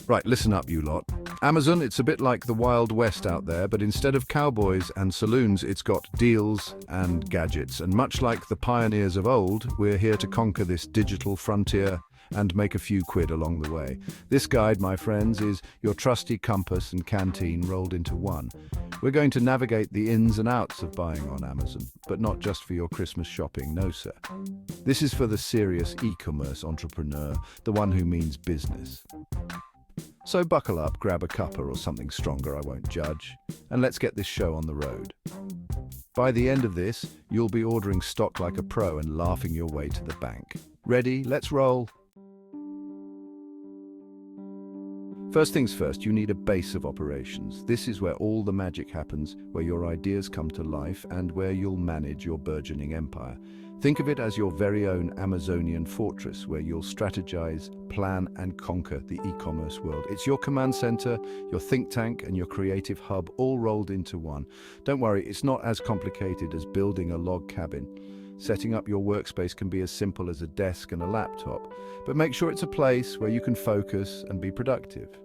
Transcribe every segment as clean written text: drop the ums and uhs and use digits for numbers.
Right, listen up, you lot. Amazon, it's a bit like the Wild West out there, but instead of cowboys and saloons, it's got deals and gadgets. And much like the pioneers of old, we're here to conquer this digital frontier and make a few quid along the way. This guide, my friends, is your trusty compass and canteen rolled into one. We're going to navigate the ins and outs of buying on Amazon, but not just for your Christmas shopping, no sir. This is for the serious e-commerce entrepreneur, the one who means business. So buckle up, grab a cuppa or something stronger, I won't judge, and let's get this show on the road. By the end of this, you'll be ordering stock like a pro and laughing your way to the bank. Ready? Let's roll. First things first, you need a base of operations. This is where all the magic happens, where your ideas come to life, and where you'll manage your burgeoning empire. Think of it as your very own Amazonian fortress, where you'll strategize, plan, and conquer the e-commerce world. It's your command center, your think tank, and your creative hub all rolled into one. Don't worry, it's not as complicated as building a log cabin. Setting up your workspace can be as simple as a desk and a laptop, but make sure it's a place where you can focus and be productive.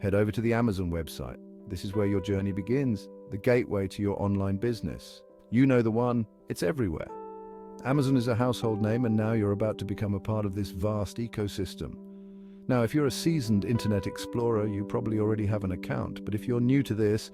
Head over to the Amazon website. This is where your journey begins, the gateway to your online business. You know the one, it's everywhere. Amazon is a household name, and now you're about to become a part of this vast ecosystem. Now, if you're a seasoned Internet Explorer, you probably already have an account, but if you're new to this,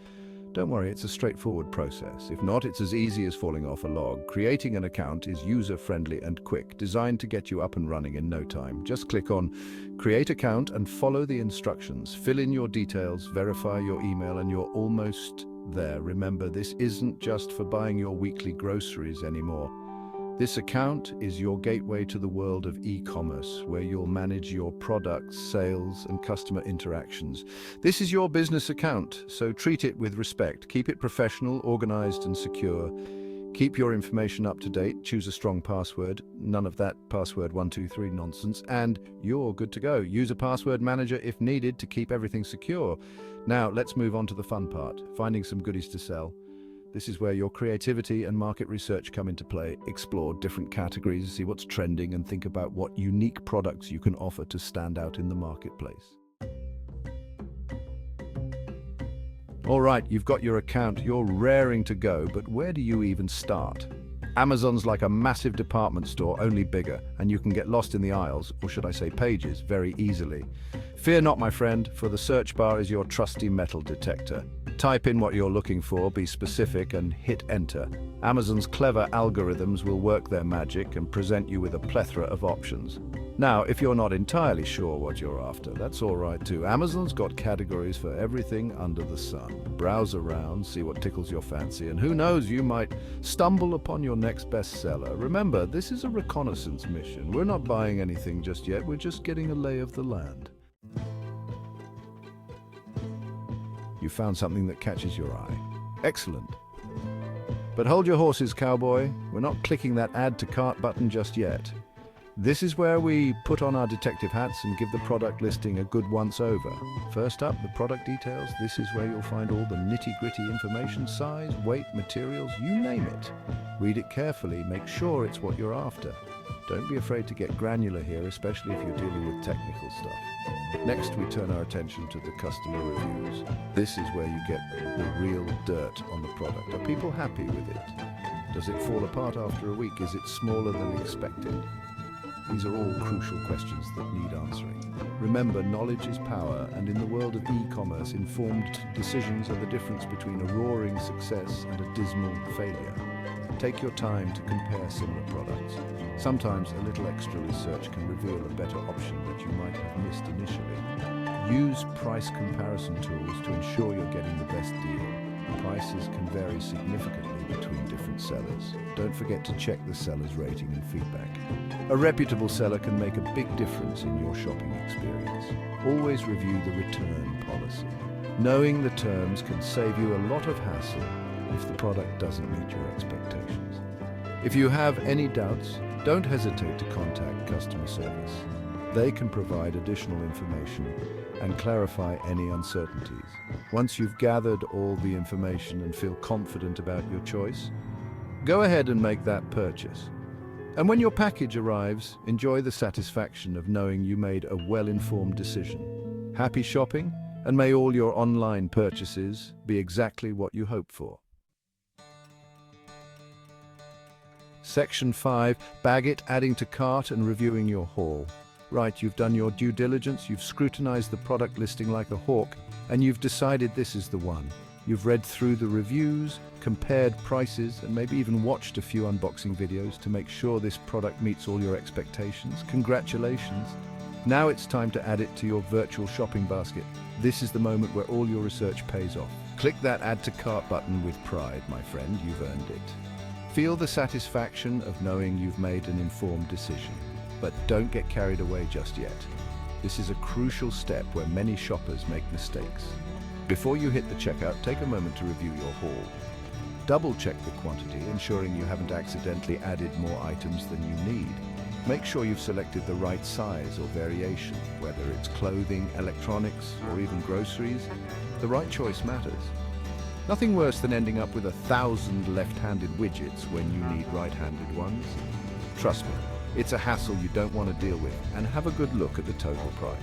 don't worry, it's a straightforward process. If not, it's as easy as falling off a log. Creating an account is user-friendly and quick, designed to get you up and running in no time. Just click on Create Account and follow the instructions. Fill in your details, verify your email, and you're almost there. Remember, this isn't just for buying your weekly groceries anymore. This account is your gateway to the world of e-commerce, where you'll manage your products, sales, and customer interactions. This is your business account, so treat it with respect. Keep it professional, organized, and secure. Keep your information up to date. Choose a strong password. None of that password 123 nonsense, and you're good to go. Use a password manager if needed to keep everything secure. Now, let's move on to the fun part, finding some goodies to sell. This is where your creativity and market research come into play. Explore different categories, see what's trending, and think about what unique products you can offer to stand out in the marketplace. All right, you've got your account, you're raring to go, but where do you even start? Amazon's like a massive department store, only bigger, and you can get lost in the aisles, or should I say pages, very easily. Fear not, my friend, for the search bar is your trusty metal detector. Type in what you're looking for, be specific, and hit enter. Amazon's clever algorithms will work their magic and present you with a plethora of options. Now, if you're not entirely sure what you're after, that's all right too. Amazon's got categories for everything under the sun. Browse around, see what tickles your fancy, and who knows, you might stumble upon your next bestseller. Remember, this is a reconnaissance mission. We're not buying anything just yet, we're just getting a lay of the land. You found something that catches your eye. Excellent. But hold your horses, cowboy. We're not clicking that add to cart button just yet. This is where we put on our detective hats and give the product listing a good once-over. First up, the product details. This is where you'll find all the nitty-gritty information, size, weight, materials, you name it. Read it carefully, make sure it's what you're after. Don't be afraid to get granular here, especially if you're dealing with technical stuff. Next, we turn our attention to the customer reviews. This is where you get the real dirt on the product. Are people happy with it? Does it fall apart after a week? Is it smaller than expected? These are all crucial questions that need answering. Remember, knowledge is power, and in the world of e-commerce, informed decisions are the difference between a roaring success and a dismal failure. Take your time to compare similar products. Sometimes a little extra research can reveal a better option that you might have missed initially. Use price comparison tools to ensure you're getting the best deal. Prices can vary significantly between different sellers. Don't forget to check the seller's rating and feedback. A reputable seller can make a big difference in your shopping experience. Always review the return policy. Knowing the terms can save you a lot of hassle if the product doesn't meet your expectations. If you have any doubts, don't hesitate to contact customer service. They can provide additional information and clarify any uncertainties. Once you've gathered all the information and feel confident about your choice, go ahead and make that purchase. And when your package arrives, enjoy the satisfaction of knowing you made a well-informed decision. Happy shopping, and may all your online purchases be exactly what you hope for. Section 5. Bag it, adding to cart and reviewing your haul. Right, you've done your due diligence, you've scrutinized the product listing like a hawk, and you've decided this is the one. You've read through the reviews, compared prices, and maybe even watched a few unboxing videos to make sure this product meets all your expectations. Congratulations! Now it's time to add it to your virtual shopping basket. This is the moment where all your research pays off. Click that Add to Cart button with pride, my friend, you've earned it. Feel the satisfaction of knowing you've made an informed decision. But don't get carried away just yet. This is a crucial step where many shoppers make mistakes. Before you hit the checkout, take a moment to review your haul. Double-check the quantity, ensuring you haven't accidentally added more items than you need. Make sure you've selected the right size or variation, whether it's clothing, electronics, or even groceries. The right choice matters. Nothing worse than ending up with 1,000 left-handed widgets when you need right-handed ones. Trust me, it's a hassle you don't want to deal with, and have a good look at the total price.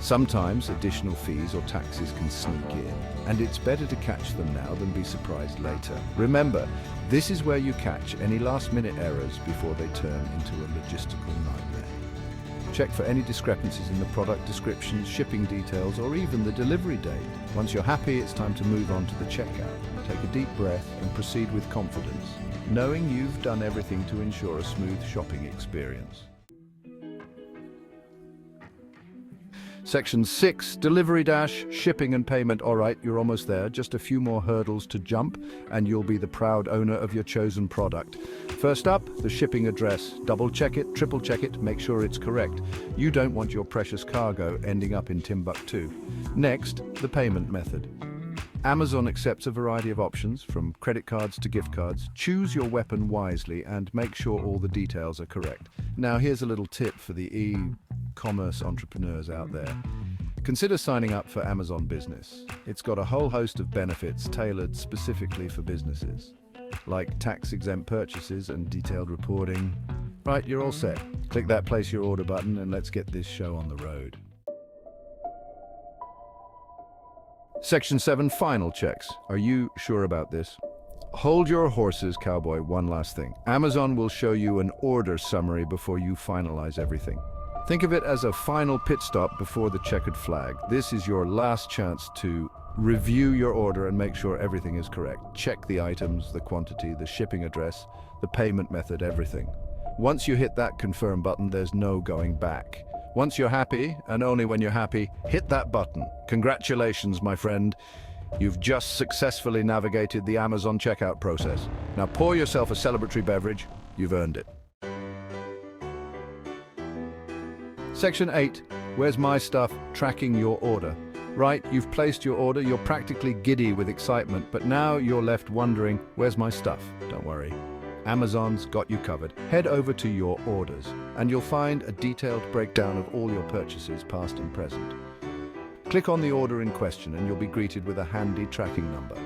Sometimes additional fees or taxes can sneak in, and it's better to catch them now than be surprised later. Remember, this is where you catch any last-minute errors before they turn into a logistical nightmare. Check for any discrepancies in the product descriptions, shipping details, or even the delivery date. Once you're happy, it's time to move on to the checkout. Take a deep breath and proceed with confidence, knowing you've done everything to ensure a smooth shopping experience. Section 6, Delivery Dash, Shipping and Payment. All right, you're almost there. Just a few more hurdles to jump, and you'll be the proud owner of your chosen product. First up, the shipping address. Double-check it, triple-check it, make sure it's correct. You don't want your precious cargo ending up in Timbuktu. Next, the payment method. Amazon accepts a variety of options, from credit cards to gift cards. Choose your weapon wisely and make sure all the details are correct. Now, here's a little tip for the e-commerce entrepreneurs out there. Consider signing up for Amazon Business. It's got a whole host of benefits tailored specifically for businesses, like tax-exempt purchases and detailed reporting. Right, you're all set. Click that Place Your Order button and let's get this show on the road. Section 7, Final Checks. Are you sure about this? Hold your horses, cowboy. One last thing. Amazon will show you an order summary before you finalize everything. Think of it as a final pit stop before the checkered flag. This is your last chance to review your order and make sure everything is correct. Check the items, the quantity, the shipping address, the payment method, everything. Once you hit that confirm button, there's no going back. Once you're happy, and only when you're happy, hit that button. Congratulations, my friend. You've just successfully navigated the Amazon checkout process. Now pour yourself a celebratory beverage. You've earned it. Section 8. Where's my stuff? Tracking your order. Right, you've placed your order, you're practically giddy with excitement, but now you're left wondering, where's my stuff? Don't worry. Amazon's got you covered. Head over to your orders, and you'll find a detailed breakdown of all your purchases, past and present. Click on the order in question, and you'll be greeted with a handy tracking number.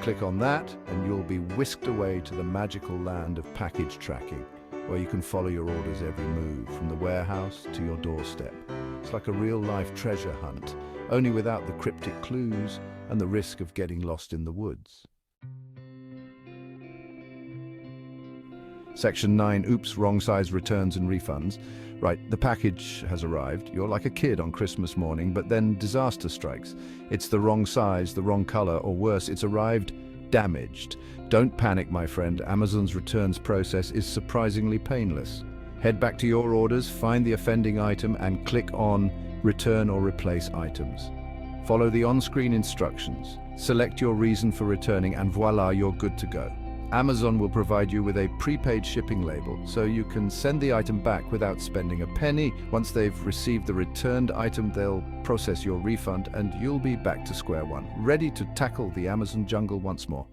Click on that, and you'll be whisked away to the magical land of package tracking, where you can follow your order's every move, from the warehouse to your doorstep. It's like a real-life treasure hunt, only without the cryptic clues and the risk of getting lost in the woods. Section 9, Oops, Wrong Size Returns and Refunds. Right, the package has arrived. You're like a kid on Christmas morning, but then disaster strikes. It's the wrong size, the wrong color, or worse, it's arrived damaged. Don't panic, my friend. Amazon's returns process is surprisingly painless. Head back to your orders, find the offending item, and click on Return or Replace Items. Follow the on-screen instructions. Select your reason for returning, and voila, you're good to go. Amazon will provide you with a prepaid shipping label, so you can send the item back without spending a penny. Once they've received the returned item, they'll process your refund, and you'll be back to square one, ready to tackle the Amazon jungle once more.